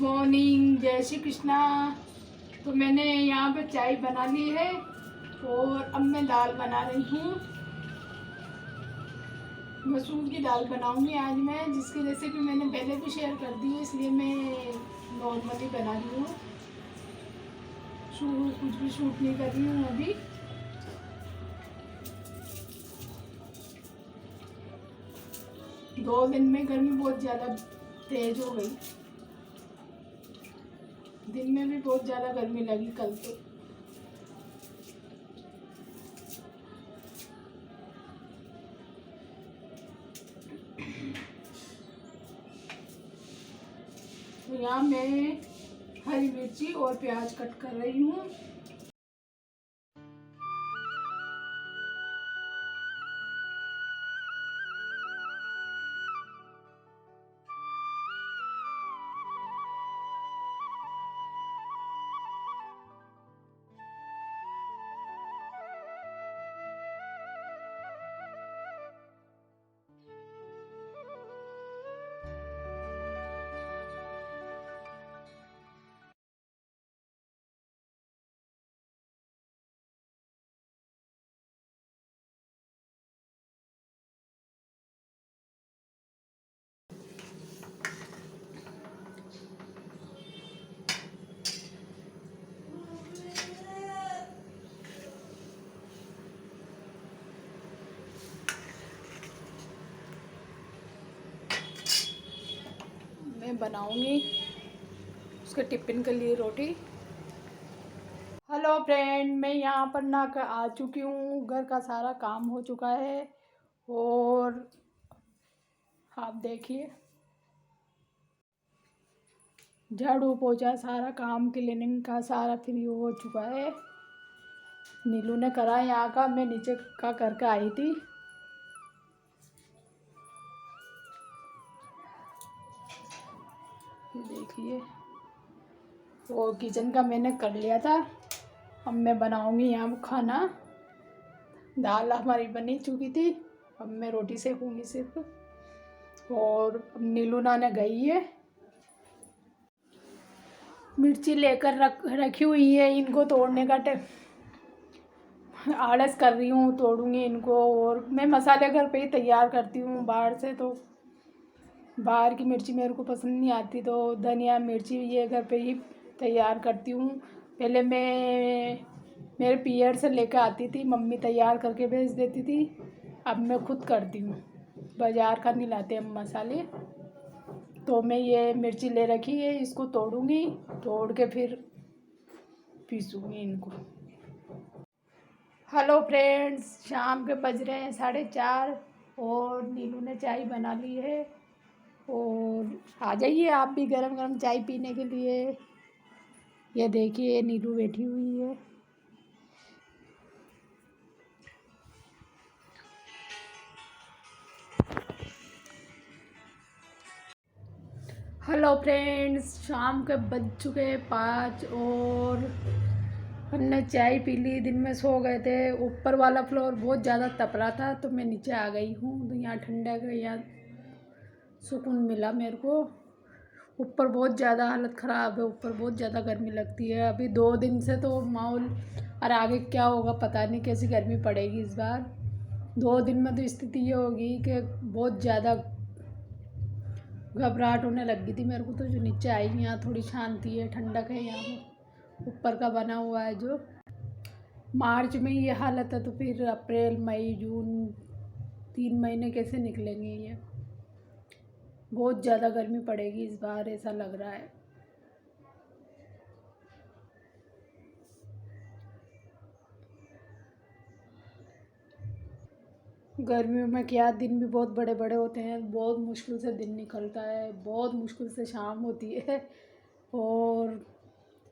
Morning, जय श्री कृष्णा। तो मैंने यहाँ पे चाय बना ली है और अब मैं दाल बना रही हूँ। मसूर की दाल बनाऊंगी आज मैं, जिसकी रेसिपी मैंने पहले भी शेयर कर दी है, इसलिए मैं नॉर्मली बना रही हूँ। कुछ भी शूट नहीं कर रही हूँ अभी। दो दिन में गर्मी बहुत ज़्यादा तेज हो गई। दिन में भी बहुत ज़्यादा गर्मी लगी कल तो यहाँ मैं हरी मिर्ची और प्याज कट कर रही हूँ। मैं बनाऊंगी उसके टिफ़िन के लिए रोटी। हेलो फ्रेंड, मैं यहाँ पर ना आ चुकी हूँ। घर का सारा काम हो चुका है और आप देखिए, झाड़ू पोछा सारा काम क्लीनिंग का सारा फ्री हो चुका है। नीलू ने करा यहाँ का, मैं नीचे का करके आई थी। देखिए, वो किचन का मैंने कर लिया था। अब मैं बनाऊंगी यहाँ खाना। दाल हमारी बनी चुकी थी, अब मैं रोटी सेकूंगी सिर्फ। और अब नीलू नाना गई है। मिर्ची लेकर रखी हुई है, इनको तोड़ने का आलस कर रही हूँ, तोड़ूंगी इनको। और मैं मसाले घर पे ही तैयार करती हूँ, बाहर से तो बाहर की मिर्ची मेरे को पसंद नहीं आती। तो धनिया मिर्ची ये घर पे ही तैयार करती हूँ। पहले मैं मेरे पियर से लेकर आती थी, मम्मी तैयार करके भेज देती थी। अब मैं खुद करती हूँ, बाज़ार का नहीं लाते हम मसाले। तो मैं ये मिर्ची ले रखी है, इसको तोड़ूंगी, तोड़ के फिर पीसूँगी इनको। हेलो फ्रेंड्स, शाम के बज रहे हैं 4:30 और नीलू ने चाय बना ली है। और आ जाइए आप भी गरम गरम चाय पीने के लिए। ये देखिए, नीलू बैठी हुई है। हेलो फ्रेंड्स, शाम के बज चुके 5 और हमने चाय पी ली। दिन में सो गए थे, ऊपर वाला फ्लोर बहुत ज़्यादा तप रहा था तो मैं नीचे आ गई हूँ। तो यहाँ ठंडा का यहाँ सुकून मिला मेरे को। ऊपर बहुत ज़्यादा हालत ख़राब है, ऊपर बहुत ज़्यादा गर्मी लगती है अभी 2 दिन से। तो माहौल और आगे क्या होगा पता नहीं, कैसी गर्मी पड़ेगी इस बार। 2 दिन में तो स्थिति ये होगी कि बहुत ज़्यादा घबराहट होने लग गई थी मेरे को। तो जो नीचे आई यहाँ थोड़ी शांति है, ठंडक है यहाँ पर। ऊपर का बना हुआ है जो। मार्च में ये हालत है तो फिर अप्रैल मई जून 3 महीने कैसे निकलेंगे। ये बहुत ज़्यादा गर्मी पड़ेगी इस बार, ऐसा लग रहा है। गर्मियों में क्या, दिन भी बहुत बड़े बड़े होते हैं, बहुत मुश्किल से दिन निकलता है, बहुत मुश्किल से शाम होती है। और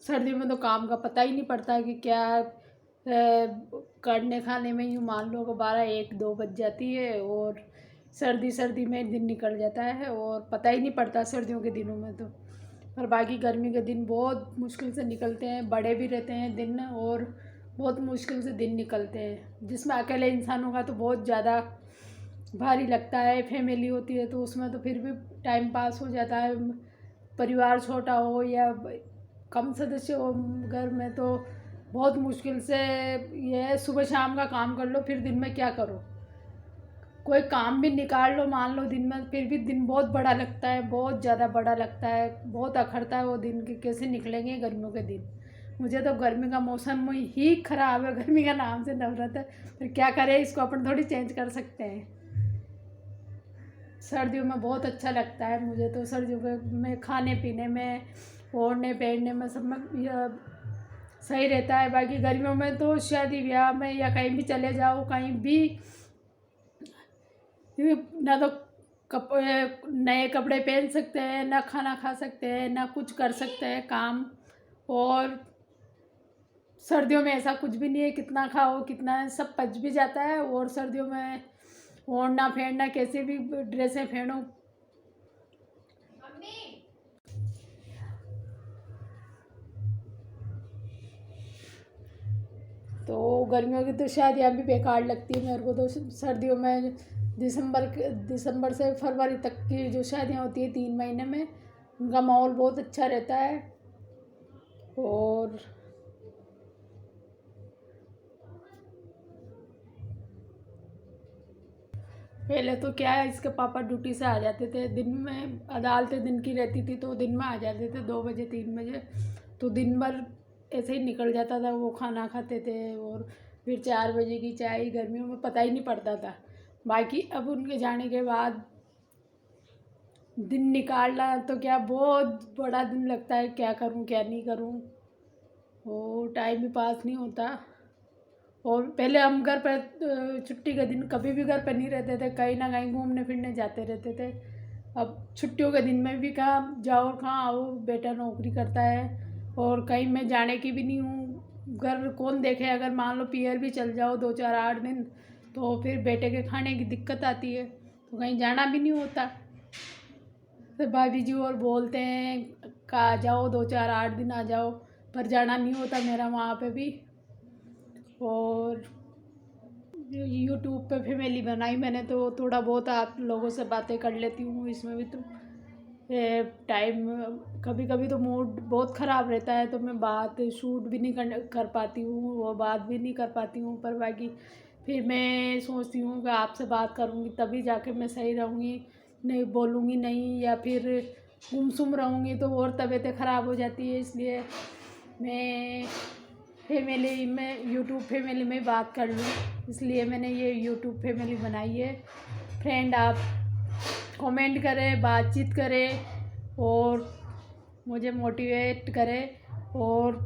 सर्दियों में तो काम का पता ही नहीं पड़ता है कि क्या करने खाने में यूँ मान लो कि 12 1 2 बज जाती है। और सर्दी में दिन निकल जाता है और पता ही नहीं पड़ता सर्दियों के दिनों में तो। और बाकी गर्मी के दिन बहुत मुश्किल से निकलते हैं, बड़े भी रहते हैं दिन और बहुत मुश्किल से दिन निकलते हैं। जिसमें अकेले इंसानों का तो बहुत ज़्यादा भारी लगता है। फैमिली होती है तो उसमें तो फिर भी टाइम पास हो जाता है। परिवार छोटा हो या कम सदस्य हो घर में तो बहुत मुश्किल से ये है, सुबह शाम का काम कर लो फिर दिन में क्या करो। कोई काम भी निकाल लो मान लो दिन में, फिर भी दिन बहुत बड़ा लगता है, बहुत ज़्यादा बड़ा लगता है, बहुत अखरता है वो दिन के कैसे निकलेंगे गर्मियों के दिन। मुझे तो गर्मी का मौसम ही ख़राब है, गर्मी का नाम से नफरत है, फिर क्या करें, इसको अपन थोड़ी चेंज कर सकते हैं। सर्दियों में बहुत अच्छा लगता है मुझे तो, सर्दियों में खाने पीने में, ओढ़ने पहनने में, सब में सही रहता है। बाकी गर्मियों में तो शादी ब्याह में या कहीं भी चले जाओ, कहीं भी ना तो नए कपड़े पहन सकते हैं, ना खाना खा सकते हैं, ना कुछ कर सकते हैं काम। और सर्दियों में ऐसा कुछ भी नहीं है, कितना खाओ कितना सब पच भी जाता है। और सर्दियों में ओढ़ना फेरना कैसे भी ड्रेसें पहनो। तो गर्मियों की तो शादियाँ भी बेकार लगती है मेरे को तो। सर्दियों में दिसंबर से फरवरी तक की जो शादियाँ होती है 3 महीने में, उनका माहौल बहुत अच्छा रहता है। और पहले तो क्या है, इसके पापा ड्यूटी से आ जाते थे दिन में, अदालतें दिन की रहती थी तो दिन में आ जाते थे 2 बजे 3 बजे, तो दिन भर ऐसे ही निकल जाता था। वो खाना खाते थे और फिर 4 बजे की चाय, गर्मियों में पता ही नहीं पड़ता था। बाकी अब उनके जाने के बाद दिन निकालना तो क्या बहुत बड़ा दिन लगता है, क्या करूं क्या नहीं करूं, वो टाइम भी पास नहीं होता। और पहले हम घर पर छुट्टी के दिन कभी भी घर पर नहीं रहते थे, कहीं ना कहीं घूमने फिरने जाते रहते थे। अब छुट्टियों के दिन में भी कहाँ जाओ कहाँ आओ, बेटा नौकरी करता है और कहीं मैं जाने की भी नहीं हूँ। घर कौन देखे, अगर मान लो पियर भी चल जाओ 2 4 8 दिन तो फिर बेटे के खाने की दिक्कत आती है, तो कहीं जाना भी नहीं होता। तो भाभी जी और बोलते हैं का आ जाओ 2 4 8 दिन आ जाओ, पर जाना नहीं होता मेरा वहाँ पे भी। और यूट्यूब पे फैमिली बनाई मैंने तो थोड़ा बहुत आप लोगों से बातें कर लेती हूँ इसमें भी। तो टाइम कभी कभी तो मूड बहुत ख़राब रहता है तो मैं बात शूट भी नहीं कर पाती हूँ, वो बात भी नहीं कर पाती हूँ। पर बाकी फिर मैं सोचती हूँ कि आपसे बात करूँगी तभी जाके मैं सही रहूँगी, नहीं बोलूँगी नहीं या फिर गुमसुम रहूँगी तो और तबीयतें ख़राब हो जाती है। इसलिए मैं फैमिली में यूट्यूब फैमिली में बात कर लूँ, इसलिए मैंने ये यूट्यूब फैमिली बनाई है। फ्रेंड आप कमेंट करें, बातचीत करें और मुझे मोटिवेट करें और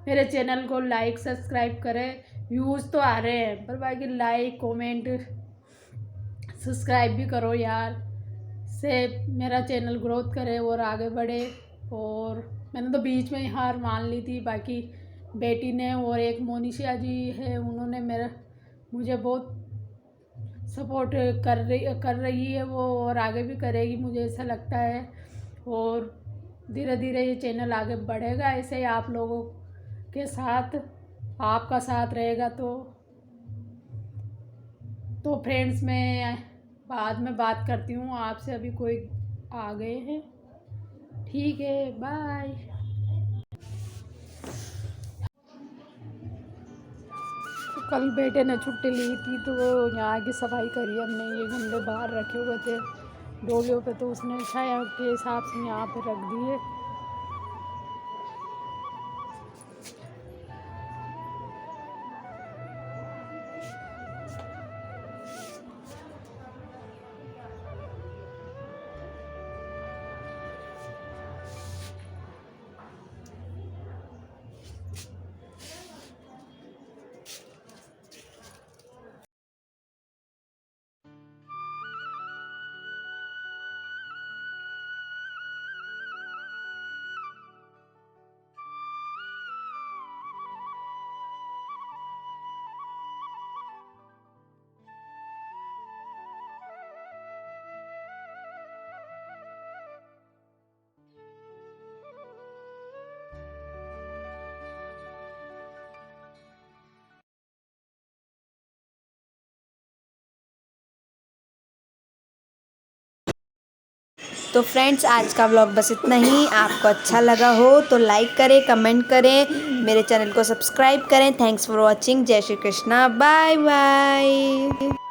मेरे चैनल को लाइक सब्सक्राइब करें। व्यूज़ तो आ रहे हैं पर बाकी लाइक कमेंट सब्सक्राइब भी करो यार, से मेरा चैनल ग्रोथ करे और आगे बढ़े। और मैंने तो बीच में ही हार मान ली थी, बाकी बेटी ने और एक मोनिशा जी है उन्होंने मुझे बहुत सपोर्ट कर रही है वो, और आगे भी करेगी मुझे ऐसा लगता है। और धीरे धीरे ये चैनल आगे बढ़ेगा ऐसे ही आप लोगों के साथ, आपका साथ रहेगा तो फ्रेंड्स मैं बाद में बात करती हूँ आपसे, अभी कोई आ गए हैं। ठीक है, बाय। कल बेटे ने छुट्टी ली थी तो वो यहाँ की सफाई करी हमने, ये गमले बाहर रखे हुए थे डोलियों पे तो उसने छाया के हिसाब से यहाँ पे रख दिए। तो फ्रेंड्स आज का व्लॉग बस इतना ही। आपको अच्छा लगा हो तो लाइक करें, कमेंट करें, मेरे चैनल को सब्सक्राइब करें। Thanks for watching. जय श्री कृष्णा। Bye bye.